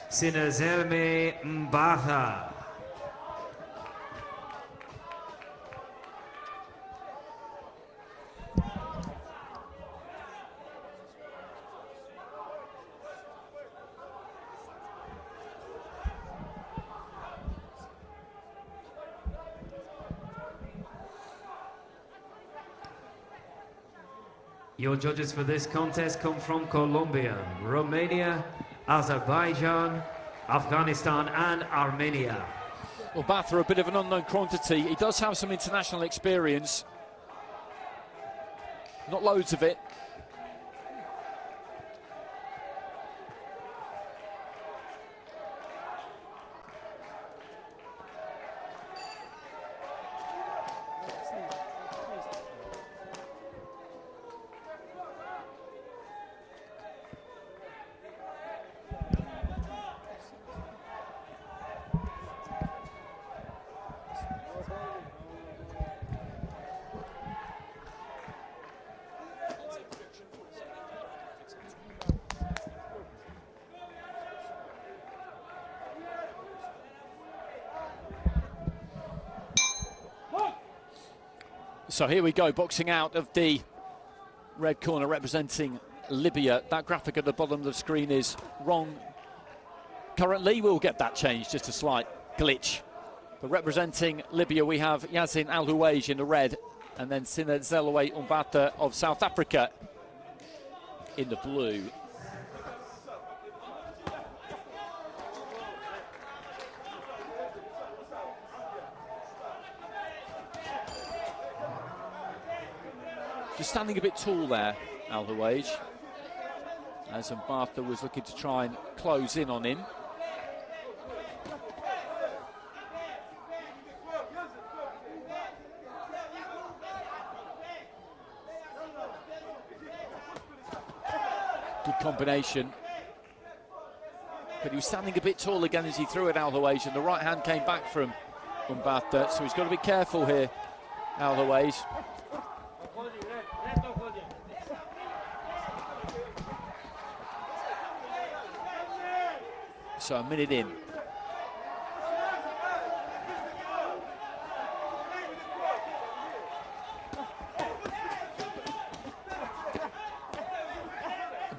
Sinezelwe MBATHA. Your judges for this contest come from Colombia, Romania, Azerbaijan, Afghanistan and Armenia. Well, MBATHA, a bit of an unknown quantity. He does have some international experience. Not loads of it. So here we go, boxing out of the red corner representing Libya. That graphic at the bottom of the screen is wrong currently. We'll get that changed, just a slight glitch. But representing Libya, we have Yazin ALHUWAYJ in the red, and then Sinezelwe MBATHA of South Africa in the blue. Just standing a bit tall there, ALHUWAYJ, as MBATHA was looking to try and close in on him. Good combination. But he was standing a bit tall again as he threw at ALHUWAYJ, and the right hand came back from MBATHA, so he's got to be careful here, ALHUWAYJ. So a minute in.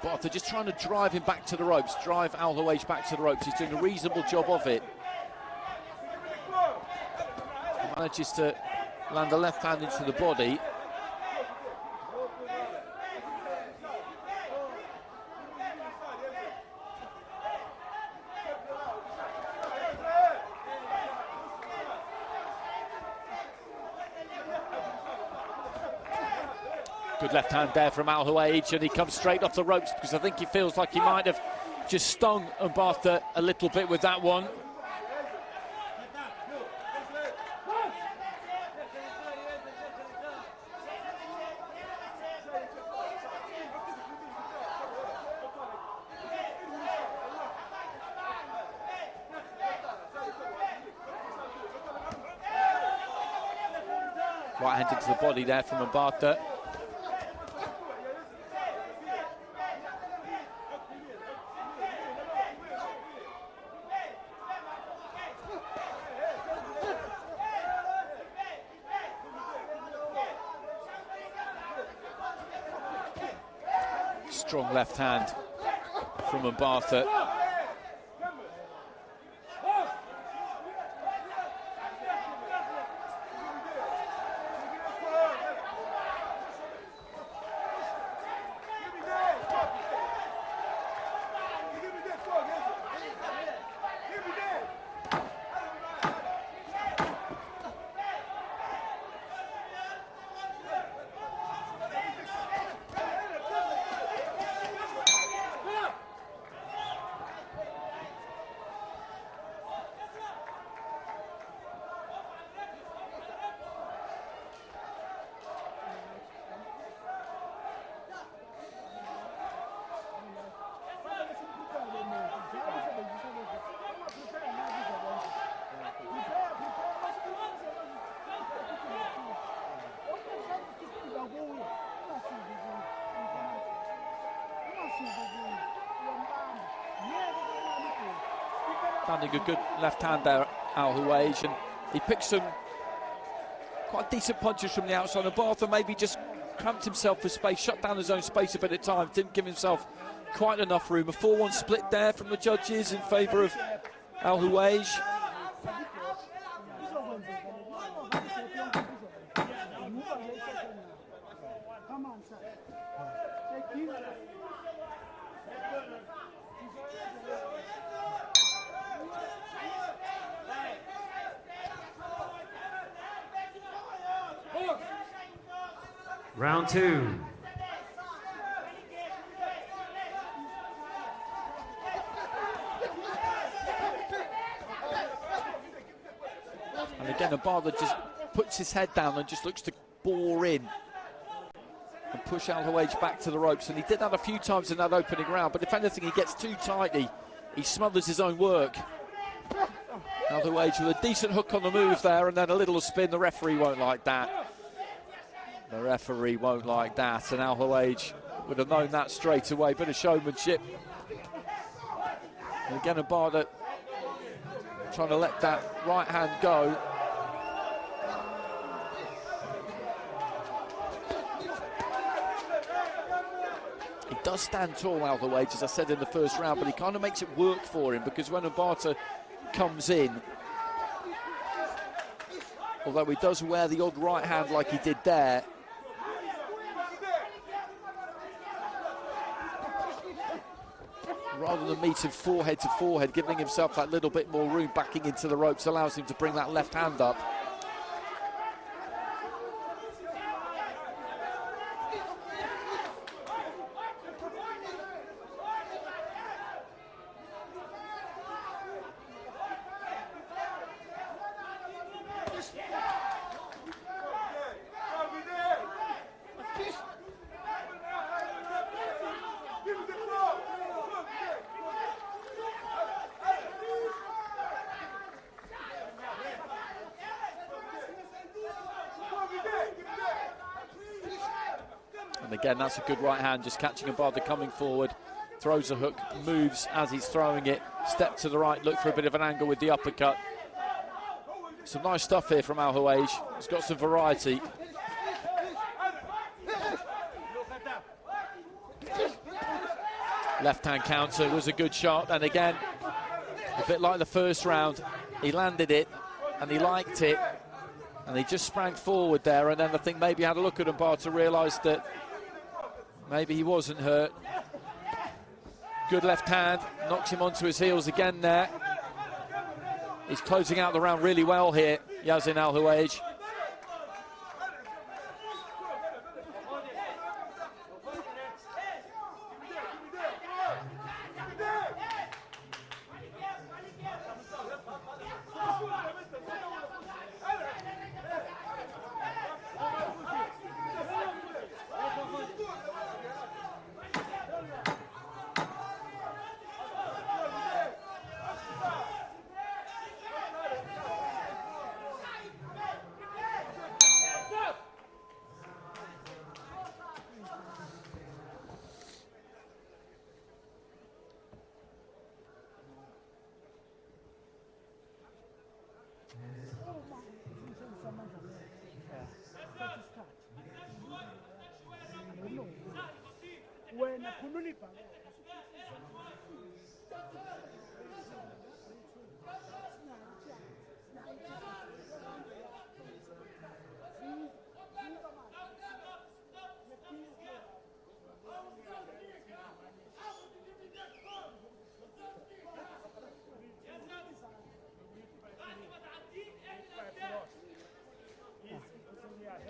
MBATHA just trying to drive him back to the ropes, drive ALHUWAYJ back to the ropes. He's doing a reasonable job of it. He manages to land a left hand into the body. Good left hand there from ALHUWAYJ, and he comes straight off the ropes because I think he feels like he might have just stung MBATHA a little bit with that one. Right hand into the body there from MBATHA. Strong left hand from MBATHA. landing a good left hand there, ALHUWAYJ, and he picked some quite decent punches from the outside. And MBATHA maybe just cramped himself for space, shut down his own space a bit at time, didn't give himself quite enough room. A 4-1 split there from the judges in favour of ALHUWAYJ. Round 2. And again, MBATHA just puts his head down and just looks to bore in and push ALHUWAYJ back to the ropes. And he did that a few times in that opening round, but if anything, he gets too tight. He smothers his own work. ALHUWAYJ with a decent hook on the move there, and then a little spin. The referee won't like that. The referee won't like that, and ALHUWAYJ would have known that straight away. Bit of showmanship. And again, MBATHA trying to let that right hand go. He does stand tall, ALHUWAYJ, as I said in the first round, but he kind of makes it work for him, because when MBATHA comes in, although he does wear the odd right hand like he did there, rather than meeting forehead to forehead, giving himself that little bit more room backing into the ropes allows him to bring that left hand up. And again, that's a good right hand, just catching MBATHA coming forward, throws a hook, moves as he's throwing it, step to the right, look for a bit of an angle with the uppercut. Some nice stuff here from ALHUWAYJ. He's got some variety. Left hand counter was a good shot, and again, a bit like the first round, he landed it and he liked it, and he just sprang forward there, and then I think maybe had a look at MBATHA, realised that maybe he wasn't hurt. Good left hand, knocks him onto his heels again there. He's closing out the round really well here, Yazin ALHUWAYJ.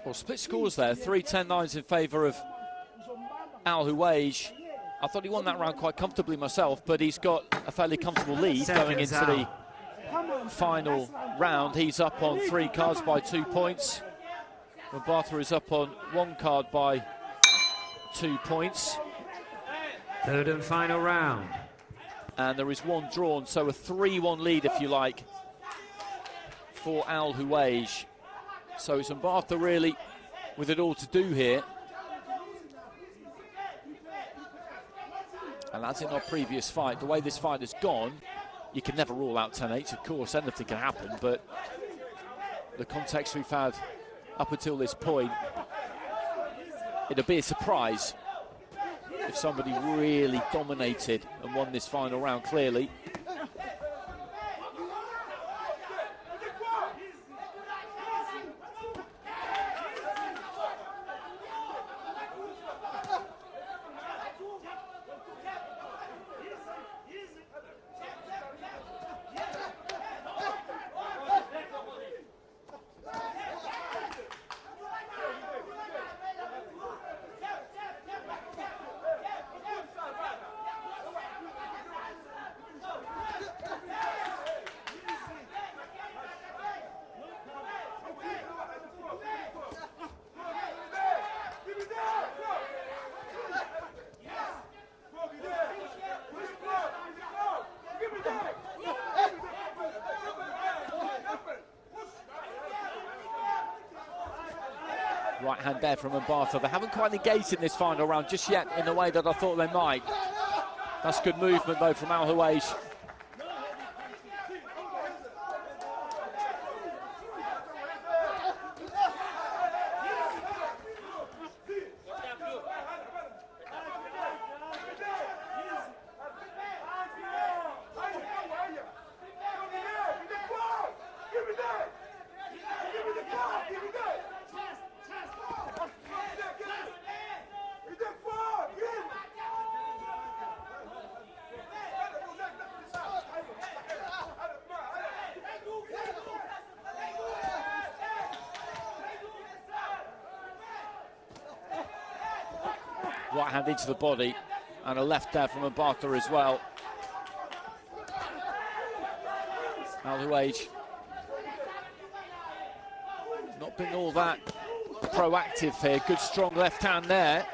Well, split scores there, 3-10-9s in favour of ALHUWAYJ. I thought he won that round quite comfortably myself, but he's got a fairly comfortable lead going into the final round. He's up on 3 cards by 2 points. MBATHA is up on 1 card by 2 points. Third and final round. And there is 1 drawn, so a 3-1 lead, if you like, for ALHUWAYJ. So it's MBATHA really with it all to do here. And that's in our previous fight. The way this fight has gone, You can never rule out 10-8, of course, anything can happen, but the context we've had up until this point, it'd be a surprise if somebody really dominated and won this final round clearly. Right hand there from MBATHA. They haven't quite engaged in this final round just yet in the way that I thought they might. That's good movement though from ALHUWAYJ. Right hand into the body, and a left there from MBATHA as well. ALHUWAYJ not been all that proactive here. Good strong left hand there.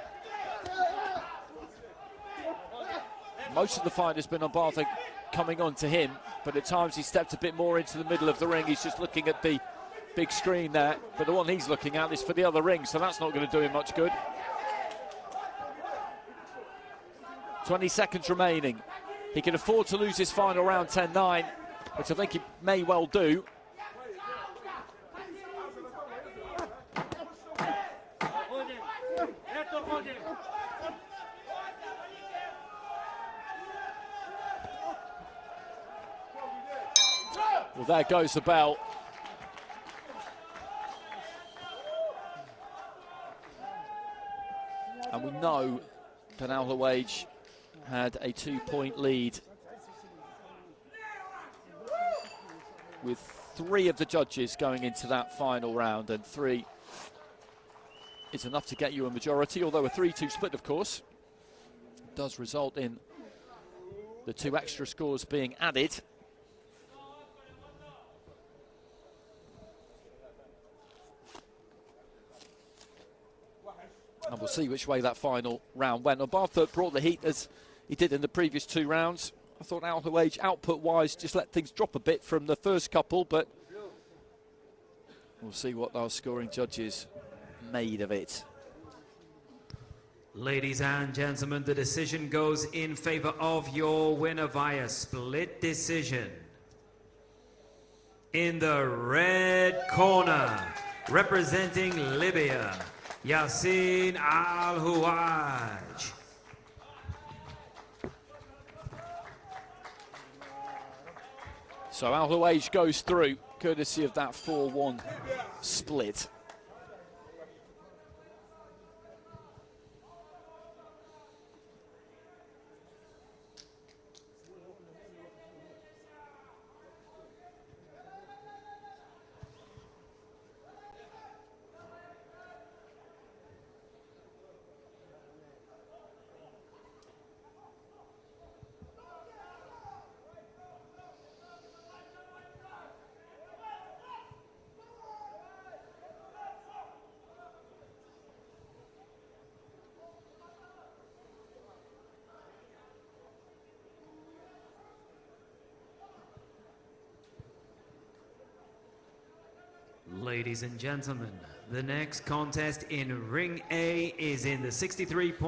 Most of the fight has been MBATHA coming on to him, but at times he stepped a bit more into the middle of the ring. He's just looking at the big screen there, but the one he's looking at is for the other ring, so that's not going to do him much good. 20 seconds remaining. He can afford to lose this final round 10-9, which I think he may well do. Well, there goes the bell. And we know that ALHUWAYJ had a 2-point lead with 3 of the judges going into that final round, and 3 is enough to get you a majority, although a 3-2 split, of course, does result in the 2 extra scores being added. And we'll see which way that final round went. MBATHA brought the heat as he did in the previous 2 rounds. I thought ALHUWAYJ, output-wise, just let things drop a bit from the first couple, but we'll see what those scoring judges made of it. Ladies and gentlemen, the decision goes in favor of your winner via split decision. In the red corner, representing Libya, Yazin ALHUWAYJ. So ALHUWAYJ goes through, courtesy of that 4-1 split. Ladies and gentlemen, the next contest in Ring A is in the 63 point